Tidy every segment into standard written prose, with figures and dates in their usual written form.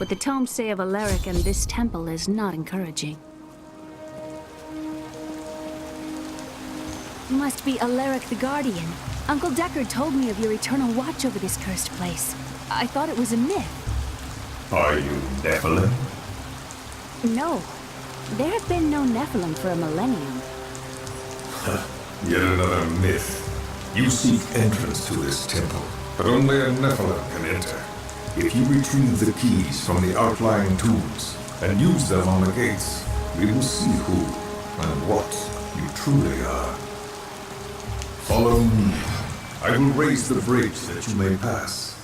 What the tomes say of Alaric and this temple is not encouraging. You must be Alaric the Guardian. Uncle Deckard told me of your eternal watch over this cursed place. I thought it was a myth. Are you Nephilim? No. There have been no Nephilim for a millennium. Yet another myth. You seek entrance to this temple, but only a Nephilim can enter. If you retrieve the keys from the outlying tombs and use them on the gates, we will see who and what you truly are. Follow me. I will raise the bridge that you may pass.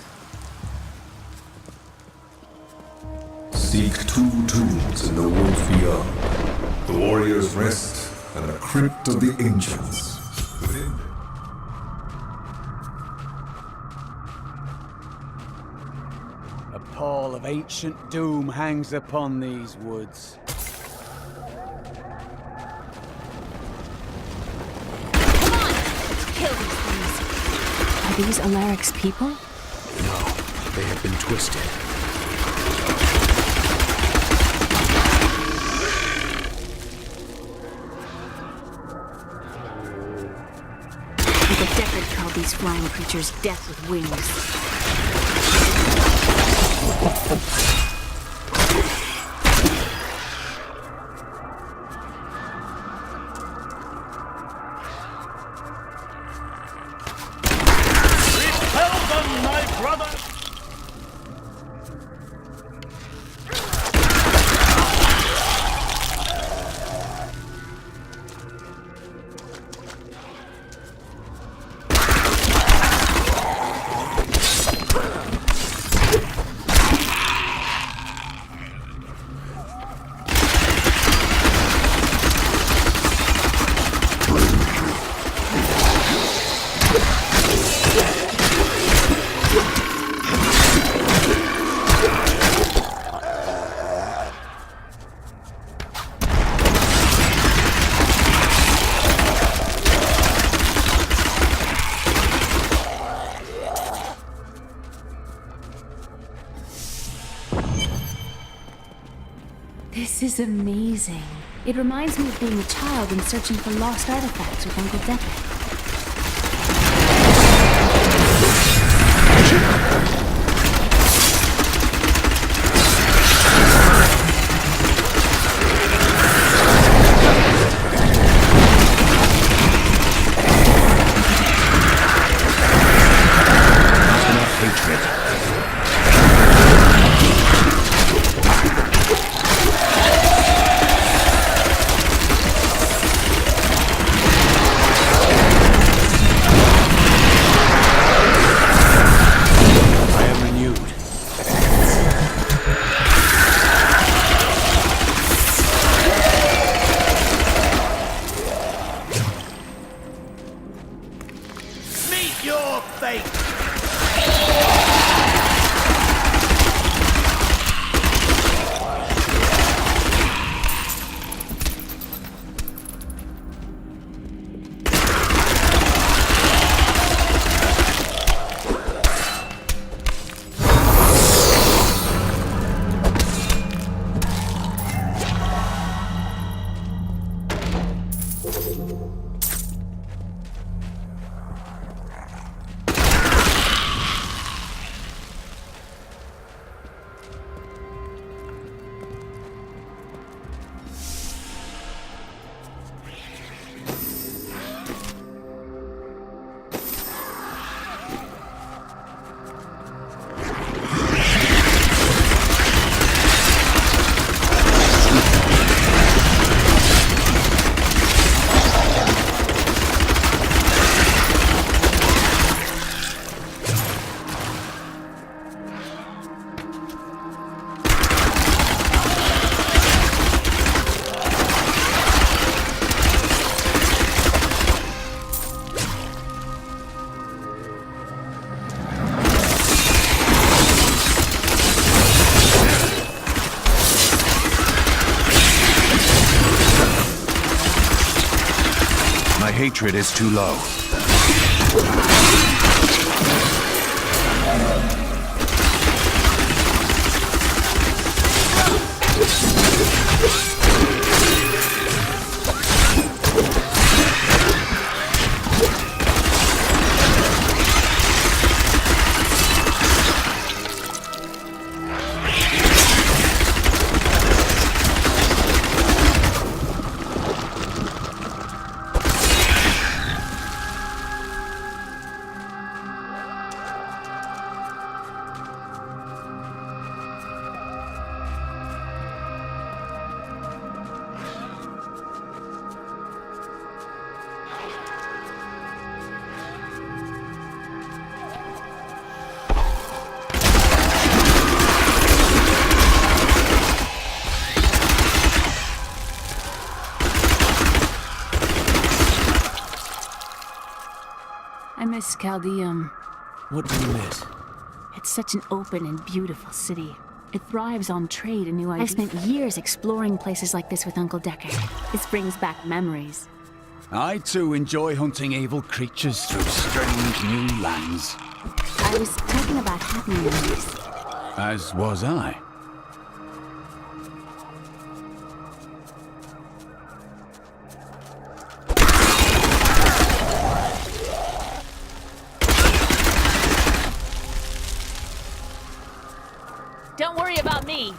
Seek 2 tombs in the woods beyond. The warrior's rest and the crypt of the ancients within. A pall of ancient doom hangs upon these woods. Come on! Let's kill these things. Are these Alaric's people? No, they have been twisted. Uncle Deckard called these flying creatures death with wings. Repel them, my brother! This is amazing. It reminds me of being a child and searching for lost artifacts with Uncle Deckard. Your fate! My hatred is too low. I miss Chaldeum. What do you miss? It's such an open and beautiful city. It thrives on trade and new ideas. I spent years exploring places like this with Uncle Deckard. This brings back memories. I too enjoy hunting evil creatures through strange new lands. I was talking about happy memories. As was I. Don't worry about me.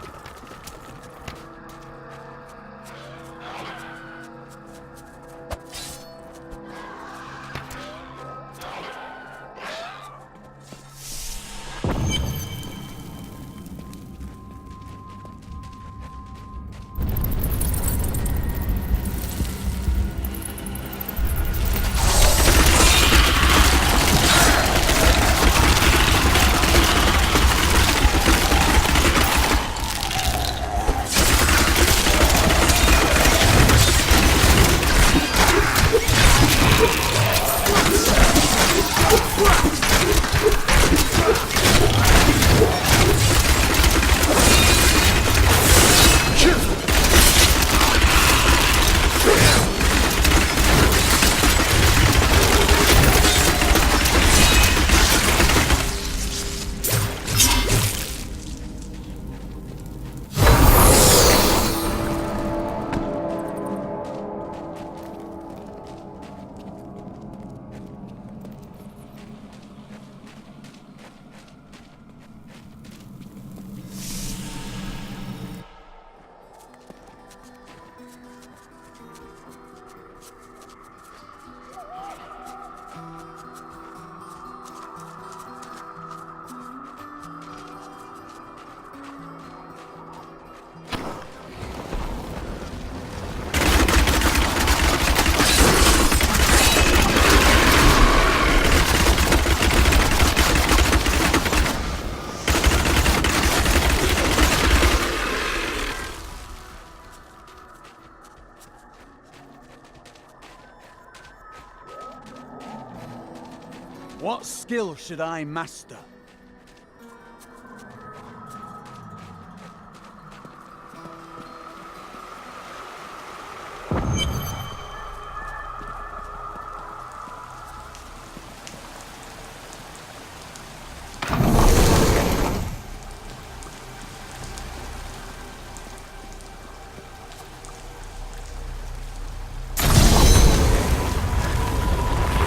What skill should I master?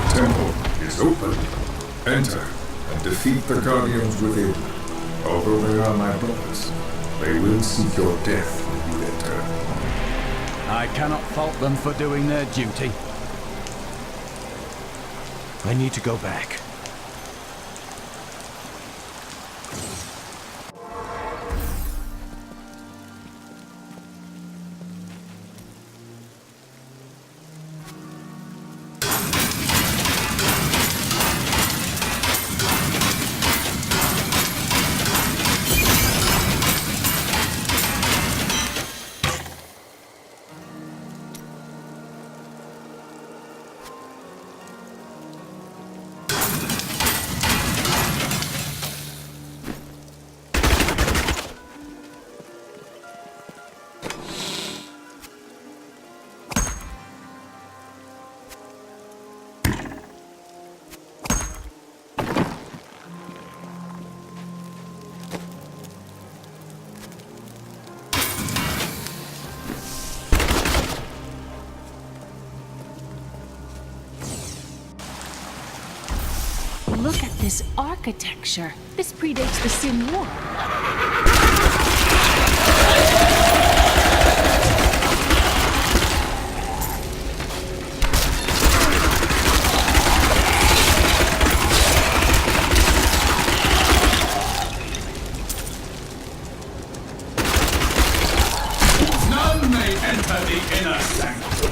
Temple is open. Enter and defeat the guardians within. Although they are my brothers, they will seek your death when you enter. I cannot fault them for doing their duty. I need to go back. Look at this architecture. This predates the Sin War. None may enter the inner sanctum.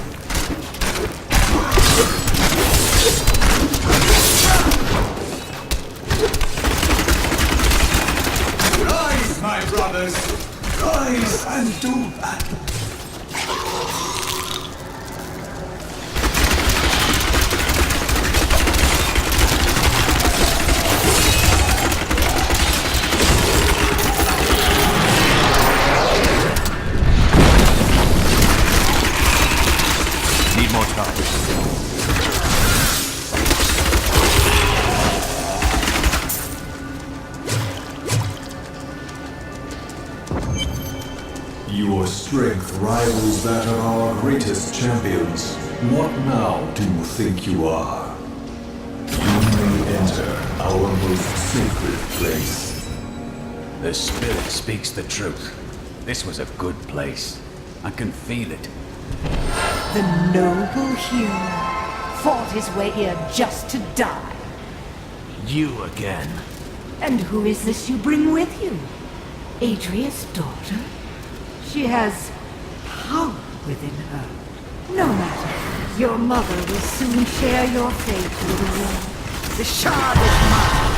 Rise, my brothers! Rise and do battle! Need more time. Your strength rivals that of our greatest champions. What now do you think you are? You may enter our most sacred place. The spirit speaks the truth. This was a good place. I can feel it. The noble hero fought his way here just to die. You again. And who is this you bring with you? Atreus' daughter? She has power within her. No matter. Your mother will soon share your fate with the world. The shard is mine.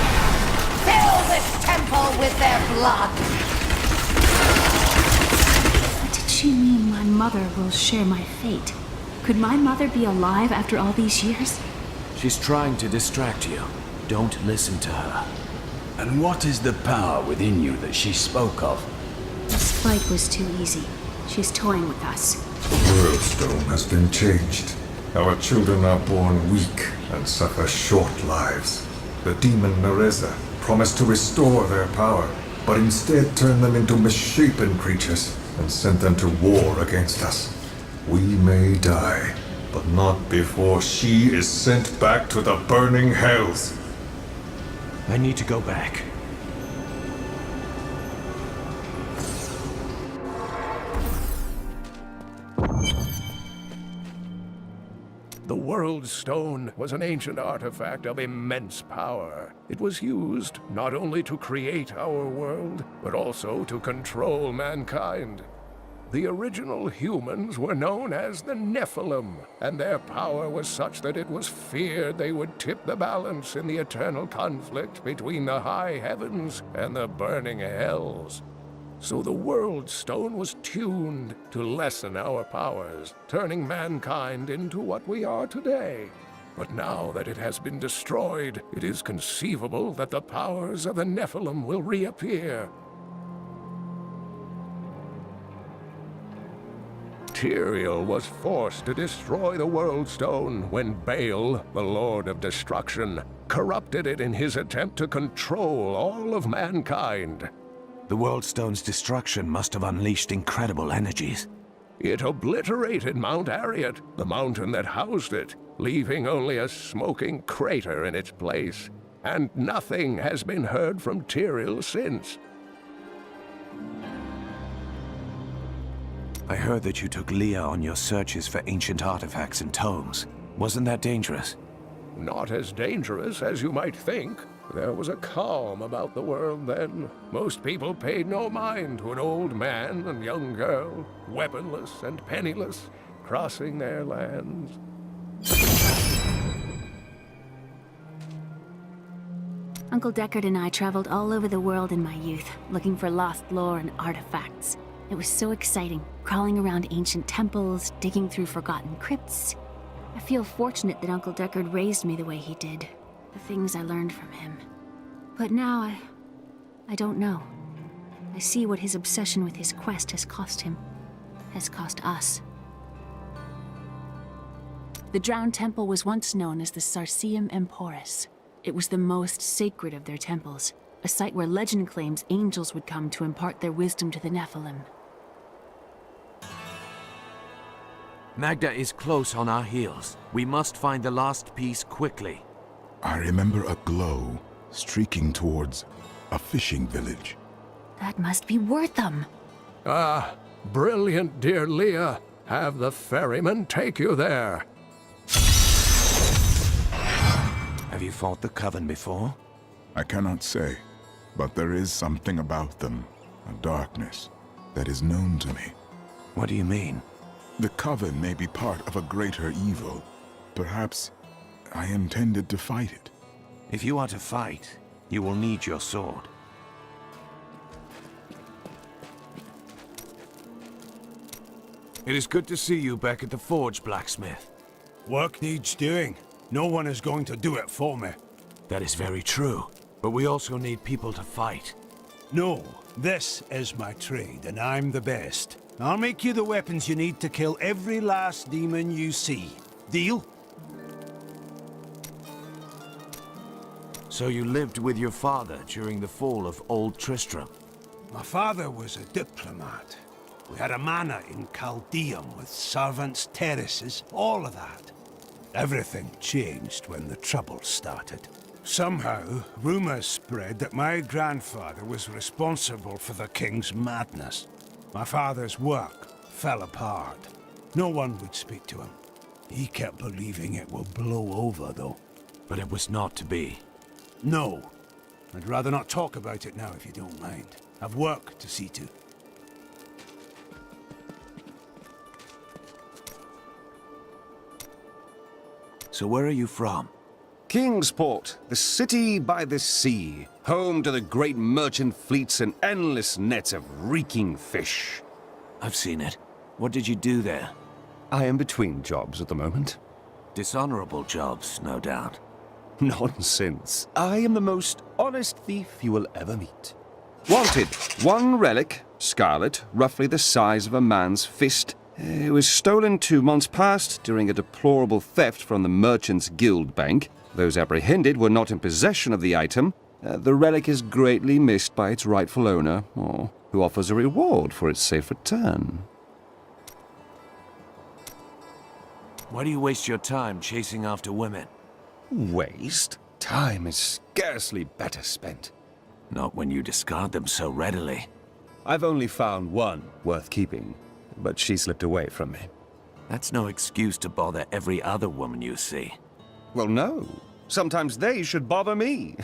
Fill this temple with their blood. What did she mean my mother will share my fate? Could my mother be alive after all these years? She's trying to distract you. Don't listen to her. And what is the power within you that she spoke of? This fight was too easy. She's toying with us. The world stone has been changed. Our children are born weak and suffer short lives. The demon Nereza promised to restore their power, but instead turned them into misshapen creatures and sent them to war against us. We may die, but not before she is sent back to the burning hells. I need to go back. The World Stone was an ancient artifact of immense power. It was used not only to create our world, but also to control mankind. The original humans were known as the Nephilim, and their power was such that it was feared they would tip the balance in the eternal conflict between the high heavens and the burning hells. So the World Stone was tuned to lessen our powers, turning mankind into what we are today. But now that it has been destroyed, it is conceivable that the powers of the Nephilim will reappear. Tyrael was forced to destroy the World Stone when Baal, the Lord of Destruction, corrupted it in his attempt to control all of mankind. The World Stone's destruction must have unleashed incredible energies. It obliterated Mount Arreat, the mountain that housed it, leaving only a smoking crater in its place. And nothing has been heard from Tyrael since. I heard that you took Leah on your searches for ancient artifacts and tomes. Wasn't that dangerous? Not as dangerous as you might think. There was a calm about the world then. Most people paid no mind to an old man and young girl, weaponless and penniless, crossing their lands. Uncle Deckard and I traveled all over the world in my youth, looking for lost lore and artifacts. It was so exciting, crawling around ancient temples, digging through forgotten crypts. I feel fortunate that Uncle Deckard raised me the way he did, the things I learned from him. But now, I don't know. I see what his obsession with his quest has cost him, has cost us. The Drowned Temple was once known as the Sarsium Emporis. It was the most sacred of their temples, a site where legend claims angels would come to impart their wisdom to the Nephilim. Magda is close on our heels. We must find the last piece quickly. I remember a glow streaking towards a fishing village. That must be Wortham. Ah, brilliant, dear Leah. Have the ferryman take you there. Have you fought the Coven before? I cannot say, but there is something about them, a darkness, that is known to me. What do you mean? The Coven may be part of a greater evil. Perhaps I intended to fight it. If you are to fight, you will need your sword. It is good to see you back at the forge, blacksmith. Work needs doing. No one is going to do it for me. That is very true, but we also need people to fight. No, this is my trade, and I'm the best. I'll make you the weapons you need to kill every last demon you see. Deal? So you lived with your father during the fall of Old Tristram? My father was a diplomat. We had a manor in Chaldeum with servants, terraces, all of that. Everything changed when the trouble started. Somehow, rumors spread that my grandfather was responsible for the king's madness. My father's work fell apart. No one would speak to him. He kept believing it will blow over, though. But it was not to be. No. I'd rather not talk about it now, if you don't mind. I've work to see to. So where are you from? Kingsport, the city by the sea, home to the great merchant fleets and endless nets of reeking fish. I've seen it. What did you do there? I am between jobs at the moment. Dishonorable jobs, no doubt. Nonsense. I am the most honest thief you will ever meet. Wanted, one relic, scarlet, roughly the size of a man's fist. It was stolen 2 months past during a deplorable theft from the Merchants Guild Bank. Those apprehended were not in possession of the item. The relic is greatly missed by its rightful owner, who offers a reward for its safe return. Why do you waste your time chasing after women? Waste? Time is scarcely better spent. Not when you discard them so readily. I've only found one worth keeping, but she slipped away from me. That's no excuse to bother every other woman you see. Well, no. Sometimes they should bother me.